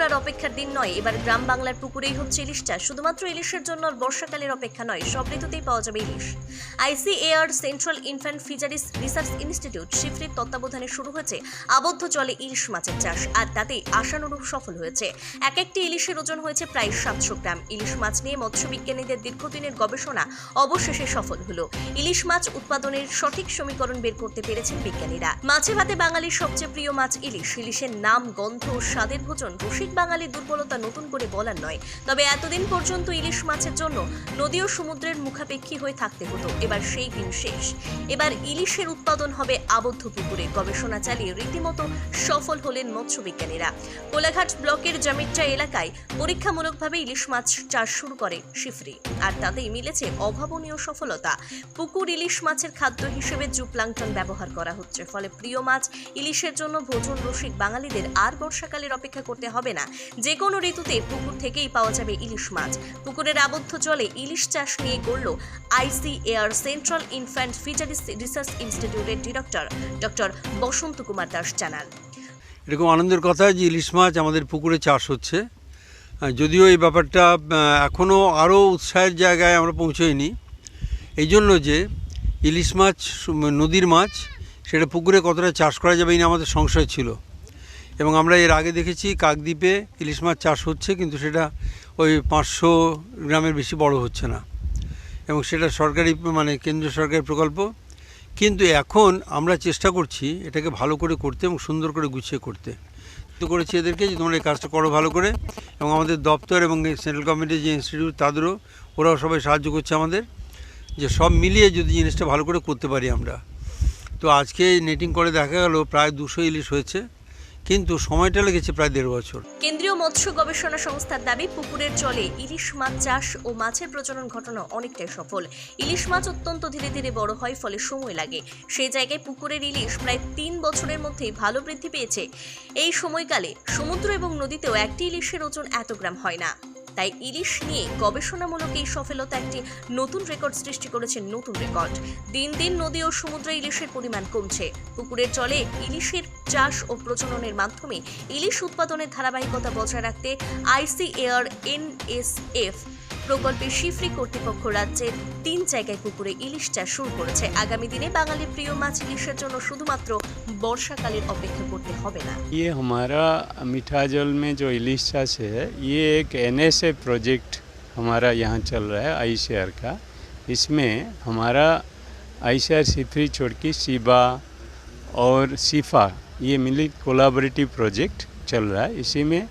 আর অপেক্ষার দিন নয়। এবার গ্রাম বাংলার পুকুরেই হচ্ছে ইলিশ চাষ। শুধুমাত্র ইলিশের জন্য আর বর্ষাকালের অপেক্ষা নয়, সব ঋতুতেই পাওয়া যাবে ইলিশ। ICAR central inland fisheries research institute শিফরির তত্ত্বাবধানে শুরু হয়েছে আবদ্ধ জলে ইলিশ মাছের চাষ, আর তাতেই আশানুরূপ সফল হয়েছে। এক একটি ইলিশের ওজন হয়েছে প্রায় 700 গ্রাম। ইলিশ মাছ নিয়ে মৎস্য বিজ্ঞানীদের দীর্ঘদিনের গবেষণা অবশেষে সফল হলো। ইলিশ মাছ উৎপাদনের সঠিক সমীকরণ বের করতে পেরেছেন বিজ্ঞানীরা। মাছে ভাতে বাঙালির সবচেয়ে প্রিয় মাছ ইলিশ। ইলিশের নাম, গন্ধ ও স্বাদের ভোজন রসিক বাঙালির দুর্বলতা নতুন করে বলার নয়। তবে এতদিন পর্যন্ত ইলিশ মাছের জন্য নদী ও সমুদ্রের মুখাপেক্ষী হয়ে থাকতে হতো। এবার সেই দিন শেষ। এবার ইলিশের উৎপাদন হবে আবদ্ধ পুকুরে। গবেষণা চালিয়ে রীতিমতো সফল হলেন মৎস্য বিজ্ঞানীরা। কোলাঘাট ব্লকের জামিট্টা এলাকায় পরীক্ষামূলকভাবে ইলিশ মাছ চাষ শুরু করে শিফরি, আর তাতেই মিলেছে অভাবনীয় সফলতা। পুকুর ইলিশ মাছের খাদ্য হিসেবে জুপ্লাঙ্কটন ব্যবহার করা হচ্ছে। ফলে প্রিয় মাছ ইলিশের জন্য ভোজন রসিক বাঙালিদের আর বর্ষাকালের অপেক্ষা করতে হবে না। যে কোনো ঋতুতে পুকুর থেকেই পাওয়া যাবে ইলিশ মাছ। পুকুরের আবদ্ধ জলে ইলিশ চাষ নিয়ে গড়ল ICAR central inland fisheries research ইনস্টিটিউটের ডিরেক্টর ডক্টর বসন্ত কুমার দাস জানান। এরকম আনন্দের কথা যে ইলিশ মাছ আমাদের পুকুরে চাষ হচ্ছে, যদিও এই ব্যাপারটা এখনও আরও উৎসাহের জায়গায় আমরা পৌঁছইনি। এই জন্য যে ইলিশ মাছ নদীর মাছ, সেটা পুকুরে কতটা চাষ করা যাবে এই নিয়ে আমাদের সংশয় ছিল। এবং আমরা এর আগে দেখেছি কাকদ্বীপে ইলিশ মাছ চাষ হচ্ছে, কিন্তু সেটা ওই 500 গ্রামের বেশি বড় হচ্ছে না, এবং সেটা সরকারি কেন্দ্রীয় সরকারি প্রকল্প। কিন্তু এখন আমরা চেষ্টা করছি এটাকে ভালো করে করতে এবং সুন্দর করে গুছিয়ে করতে। তো করেছি এদেরকে যে তোমরা এই কাজটা করো ভালো করে, এবং আমাদের দপ্তর এবং সেন্ট্রাল গভর্নমেন্টের যে ইনস্টিটিউট তাদেরও, ওরাও সবাই সাহায্য করছে আমাদের, যে সব মিলিয়ে যদি জিনিসটা ভালো করে করতে পারি আমরা। তো আজকে নেটিং করে দেখা গেল প্রায় 200 ইলিশ হয়েছে, কিন্তু সময়টা লেগেছে প্রায় 1.5 বছর। কেন্দ্রীয় মৎস্য গবেষণা সংস্থার দাবি, পুকুরের জলে ইলিশ মাছ চাষ ও মাছের প্রজনন ঘটানো অনেকটাই সফল। ইলিশ মাছ অত্যন্ত ধীরে ধীরে বড় হয়, ফলে সময় লাগে। সেই জায়গায় পুকুরের ইলিশ প্রায় 3 বছরের মধ্যেই ভালো বৃদ্ধি পেয়েছে। এই সময়কালে সমুদ্র এবং নদীতেও একটি ইলিশের ওজন এত গ্রাম হয় না। তাই ইলিশ নিয়ে গবেষণামূলক এই সফলতা একটি নতুন রেকর্ড সৃষ্টি করেছে। নতুন রেকর্ড। দিন দিন নদী ও সমুদ্রে ইলিশের পরিমাণ কমছে। পুকুরের জলে ইলিশের চাষ ও প্রজননের মাধ্যমে ইলিশ উৎপাদনের ধারাবাহিকতা বজায় রাখতে ICAR NSF প্রকল্পের শিফরি কর্তৃপক্ষ রাজ্যের 3 জায়গায় পুকুরে ইলিশ চাষ শুরু করেছে। আগামী দিনে বাঙালির প্রিয় মাছ ইলিশের জন্য শুধুমাত্র বর্ষাকালের অপেক্ষা করতে হবে না। ये हमारा मीठा जल में जो इलिश चाष है, ये एक NSF प्रोजेक्ट हमारा यहाँ चल रहा है ICAR का। इसमें हमारा ICAR शिफरी छोड़की शिबा और शिफा, ये मिली कोलाबरेटिव प्रोजेक्ट चल रहा है। इसी में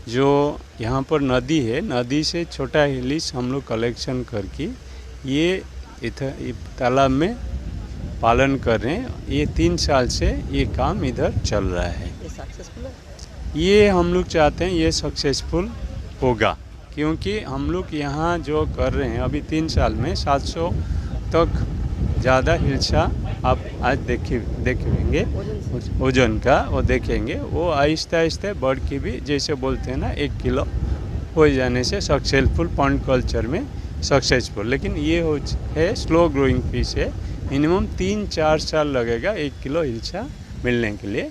जो यहाँ पर नदी है, नदी से छोटा इलिश हम लोग कलेक्शन करके ये तालाब में पालन कर रहे हैं। ये 3 साल से ये काम इधर चल रहा है। ये हम लोग चाहते हैं ये सक्सेसफुल होगा, क्योंकि हम लोग यहाँ जो कर रहे हैं अभी 3 साल में 700 तक ज़्यादा हिल्सा आप आज देखेंगे ओजन का, वो देखेंगे। वो आहिस्ता आहिस्ता बढ़ के भी, जैसे बोलते हैं ना, 1 किलो हो जाने से सक्सेसफुल पॉन्ड कल्चर में सक्सेसफुल। लेकिन ये है स्लो ग्रोइंग फिश है, मिनिमम 3-4 साल लगेगा 1 किलो हिल्सा मिलने के लिए।